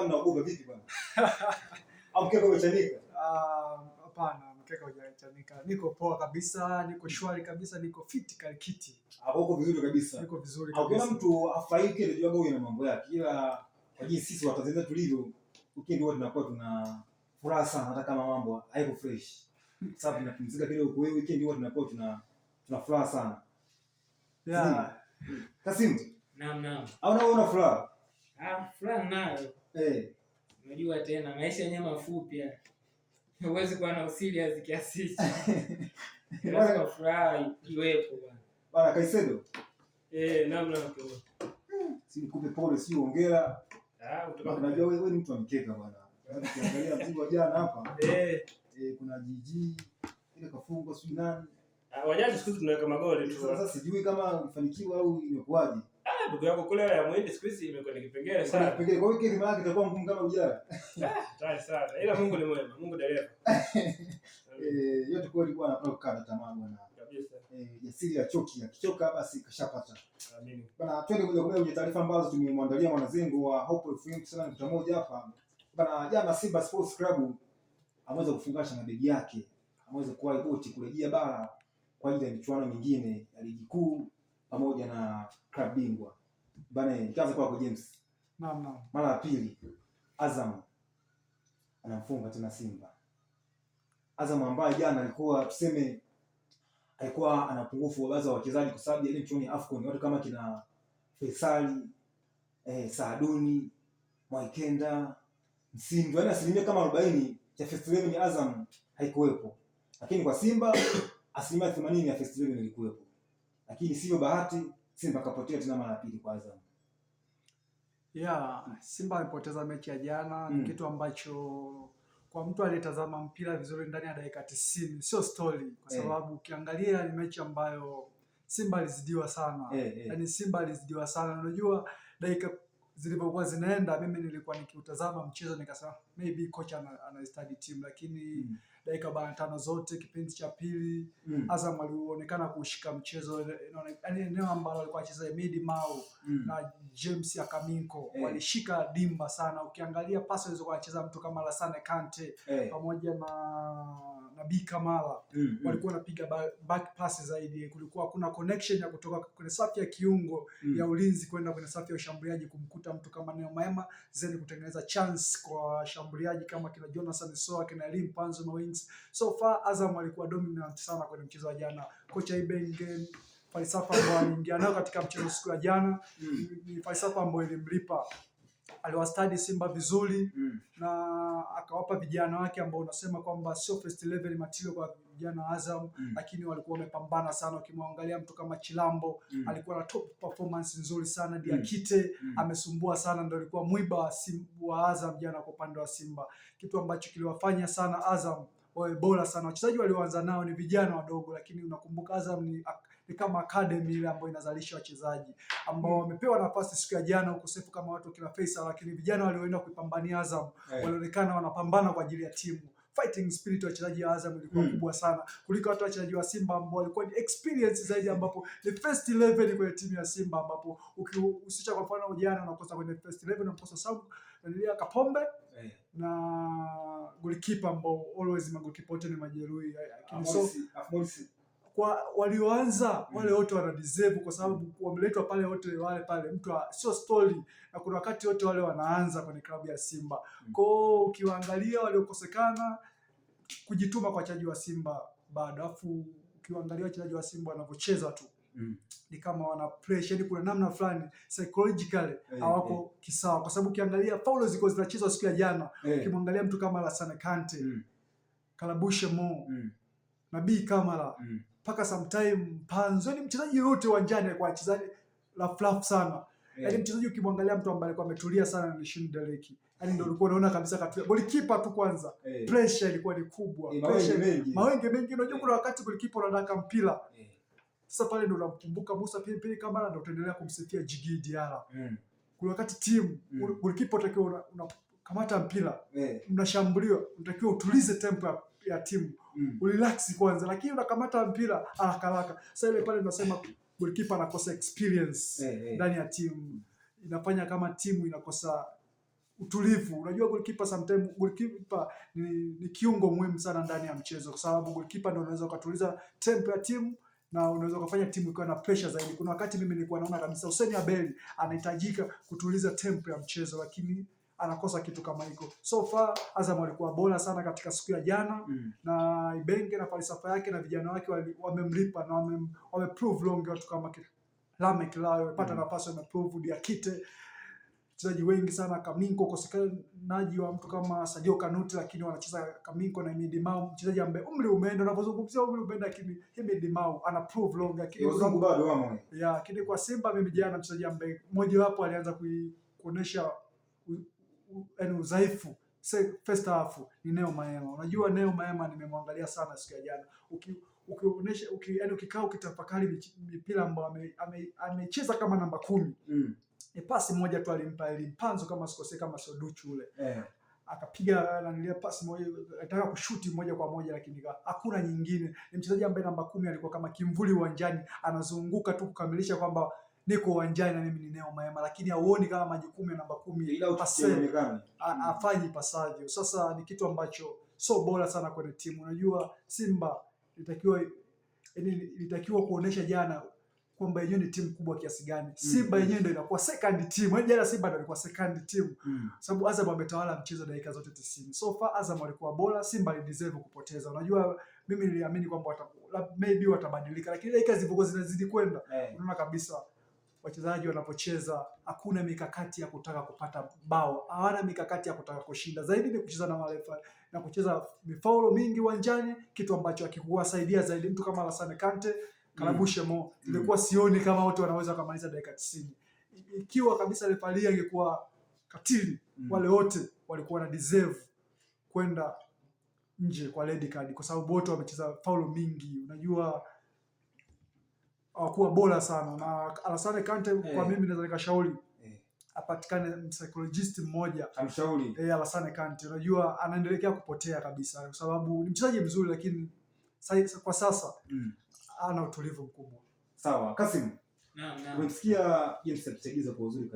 Unaogopa vipi bwana? Au mkeka umechanika? Hapana, mkeka hujachanika. Niko poa kabisa, niko shwari kabisa, niko fit kalikiti. Uko vizuri kabisa. Niko vizuri kabisa. Ukiona mtu afaiki ndio huyo na mambo yake. Ila kwa jinsi sisi Watanzania tulivyo, weekend wote tunakuwa tuna furaha sana hata kama mambo haiko fresh. Sababu tunapumzika kidogo, kwa hiyo weekend wote tunakuwa tuna furaha sana. Yeah. Kasim. Naam. Au unaona furaha? Furaha nayo. Unajua tena maisha yenyewe mafupi ya. Huwezi kuwa na serious kiasi hicho. Lazima furaha iwepo bwana. Bwana Kaisedo. Naam. Si nikupe pole, si hongera. Unajua wewe ni mtu wa mkeka bwana. Ukiangalia mzigo wa jana hapa. Kuna jiji ile kafungwa sio nani. Wajana siku tunaweka magoli tu. Sasa sijui kama ulifanikiwa au imekuwaje. Ndugu yako kule ya Mwende siku hizi imekuwa ni kipengele sana. Kipengele kwa weekend maana itakuwa ngumu kama ujana. Tayari sana. Ila Mungu ni mwema, Mungu dereva. Yote kwa ilikuwa anataka kukata tamaa bwana. Kabisa. Jasiri achoki, akichoka basi kashapata. Amini. Bana, twende moja kwa moja kwenye taarifa ambazo tumemwandalia mwanazengo wa Hope FM sana kitu moja hapa. Bana, jana Simba Sports Club ameweza kufungasha mabegi yake. Ameweza kuwahi boti kurejea bara kwa ajili ya michuano mingine ya ligi kuu pamoja na klabu bingwa. Bana, nikaanza kwako James. Naam. Mara ya pili Azam anamfunga tena Simba. Azam ambaye jana alikuwa ana pungufu wa baadhi ya wachezaji kwa sababu ya ile mchuano ya AFCON, watu kama kina Faisali, Saaduni, Mwaikenda, Msindo, yani asilimia kama 40 ya first 11 ya Azam haikuwepo. Lakini kwa Simba asilimia 80 ya first 11 ilikuwepo. Lakini sio bahati, Simba kapotea tena mara ya pili kwa Azam. Simba alipoteza mechi ya jana, ni kitu ambacho kwa mtu aliyetazama mpira vizuri ndani ya dakika 90 sio story kwa sababu ukiangalia ni mechi ambayo Simba alizidiwa sana. Yaani Simba alizidiwa sana. Unajua dakika zilivyokuwa zinaenda, mimi nilikuwa nikiutazama mchezo nikasema maybe kocha ana study team, lakini dakika 45 zote kipindi cha pili Azam alionekana kushika mchezo. Yaani eneo ambalo alikuwa anacheza Emidi Mau na James Akaminko walishika dimba sana. Ukiangalia pasi alizokuwa anacheza mtu kama Lassana Kante pamoja na Nabi Kamara walikuwa wanapiga back pass zaidi. Kulikuwa hakuna connection ya kutoka kwenye safu ya kiungo ya ulinzi kwenda kwenye safu ya ushambuliaji kumkuta mtu kama Neo Maema zeni kutengeneza chance kwa washambuliaji kama kina Jonathan Soa, kina Elim Panzo na wings. So far Azam alikuwa dominant sana kwenye mchezo wa jana. Kocha Ibenge falsafa ambayo aliingia nayo katika mchezo siku ya jana ni falsafa ambayo ilimlipa. Aliwastadi Simba vizuri na akawapa vijana wake ambao unasema kwamba sio first level material kwa vijana wa Azam, lakini walikuwa wamepambana sana. Ukimwangalia mtu kama Chilambo alikuwa na top performance nzuri sana. Diakite amesumbua sana, ndio alikuwa mwiba wa Azam jana kwa upande wa Simba, kitu ambacho kiliwafanya sana Azam wawe bora sana. Wachezaji walioanza nao ni vijana wadogo, lakini unakumbuka Azam ni kama academy ile ambayo inazalisha wachezaji ambao wamepewa nafasi siku ya jana. Ukosefu kama watu kina Faisal, lakini vijana walioenda kuipambania Azam walionekana wanapambana kwa ajili ya timu. Fighting spirit wa wachezaji wa Azam ilikuwa kubwa sana kuliko hata wachezaji wa Simba ambao walikuwa ni experience zaidi, ambapo ni first 11 kwenye timu ya Simba, ambapo ukihusisha kwa mfano jana unakosa kwenye first 11 unakosa Sabu na Kapombe na goalkeeper ambao always goalkeeper wote ni majeruhi. Lakini kwa walioanza wale wote wana deserve kwa sababu wameletwa pale wote wale pale, mtu sio story, na kuna wakati wote wale wanaanza kwenye klabu ya Simba. Kwa ukiwaangalia waliokosekana kujituma kwa wachezaji wa Simba bado, afu ukiwaangalia wachezaji wa Simba wanavyocheza tu ni kama wana pressure, kuna namna fulani psychologically hawako kisawa, kwa sababu ukiangalia faulo ziko zinachezwa siku ya jana, ukimwangalia mtu kama Lassana Kante, Kalabushe Mo, Nabi Kamara paka sometime Panzo, ni mchezaji yote uwanjani alikuwa mchezaji la fluff sana. Yaani mchezaji ukimwangalia mtu ambaye alikuwa ametulia sana ni Shin Dereki. Yaani ndio ulikuwa unaona kabisa katulia. Goalkeeper tu kwanza. Pressure ilikuwa ni kubwa. Mawenge mengi. Unajua kuna wakati goalkeeper anadaka mpira. Sasa pale ndio unamkumbuka Musa Pili Kamara, ndio utaendelea kumsifia Djigui Diarra. Kuna wakati team goalkeeper utakiwa unakamata mpira, mnashambuliwa, unatakiwa utulize tempo ya timu. Urelax kwanza, lakini unakamata mpira haraka. Sasa ile pale tunasema goalkeeper anakosa experience ndani ya timu. Inafanya kama timu inakosa utulivu. Unajua goalkeeper sometimes, goalkeeper ni kiungo muhimu sana ndani ya mchezo, kwa sababu goalkeeper ndio unaweza ukatuliza tempo ya timu na unaweza kufanya timu ikiwa na pressure zaidi. Kuna wakati mimi nilikuwa naona kabisa Hussein Abel anahitajika kutuliza tempo ya mchezo, lakini anakosa kitu kama hiko. So far Azam walikuwa bora sana katika siku ya jana na Ibenge na falsafa yake na vijana wake wamemlipa na wameprove long. Watu kama Lamek Lawi wamepata nafasi, wameprove Diakite, wachezaji wengi sana. Kaminko, kosekanaji wa mtu kama Sadio Kanuti, lakini wanacheza Kaminko na Himidi Mau, mchezaji ambaye umri umeenda. Unapozungumzia umri umeenda, lakini Himidi Mau ana prove long, lakini bado wamo. Lakini kwa Simba mimi jana mchezaji ambaye mmoja wapo alianza kuonesha udhaifu first half ni Neo Maema. Unajua Neo Maema nimemwangalia sana siku ya jana. Ukionyesha ukikaa ukitafakari mipira ambayo amecheza kama namba 10. Ni pasi moja tu alimpa Elimpanzo kama sikose, kama Soduchu ule. Akapiga na pasi moja, anataka kushuti moja kwa moja, lakini hakuna nyingine. Ni mchezaji ambaye namba 10 alikuwa kama kimvuli uwanjani, anazunguka tu kukamilisha kwamba niko uwanjani na mimi ni Neo Maema, lakini hauoni kama majukumu ya namba 10 afanyi pasavyo. Sasa ni kitu ambacho so bora sana kwenye timu. Unajua Simba ilitakiwa kuonesha jana kwamba yenyewe ni timu kubwa kiasi gani. Simba yenyewe ndio inakuwa second team. Jana Simba ndio ilikuwa second team. Sababu Azam wametawala mchezo dakika zote 90. So far Azam walikuwa bora, Simba deserve kupoteza. Unajua mimi niliamini kwamba maybe watabadilika, lakini dakika zilipokuwa zinazidi kwenda, unaona kabisa wachezaji wanapocheza hakuna mikakati ya kutaka kupata bao, hawana mikakati ya kutaka kushinda. Zaidi ni kucheza na marefa na kucheza mifaulo mingi uwanjani, kitu ambacho hakikuwasaidia zaidi. Mtu kama Alassane Kante, Karabushe Mo, ilikuwa sioni kama wote wanaweza kumaliza dakika 90. Ikiwa kabisa refaria ingekuwa katili, wale wote walikuwa na deserve kwenda nje kwa red card, kwa sababu wote wamecheza faulo mingi. Unajua hawakuwa bora sana. Na Alassane Kante kwa mimi naweza nikashauri apatikane psychologist mmoja amshauri Alassane Kante. Unajua anaendelea kupotea kabisa, kwa sababu ni mchezaji mzuri, lakini kwa sasa ana utulivu mkubwa. Sawa Kasim, umesikia jinsi alisaidiza kwa uzuri.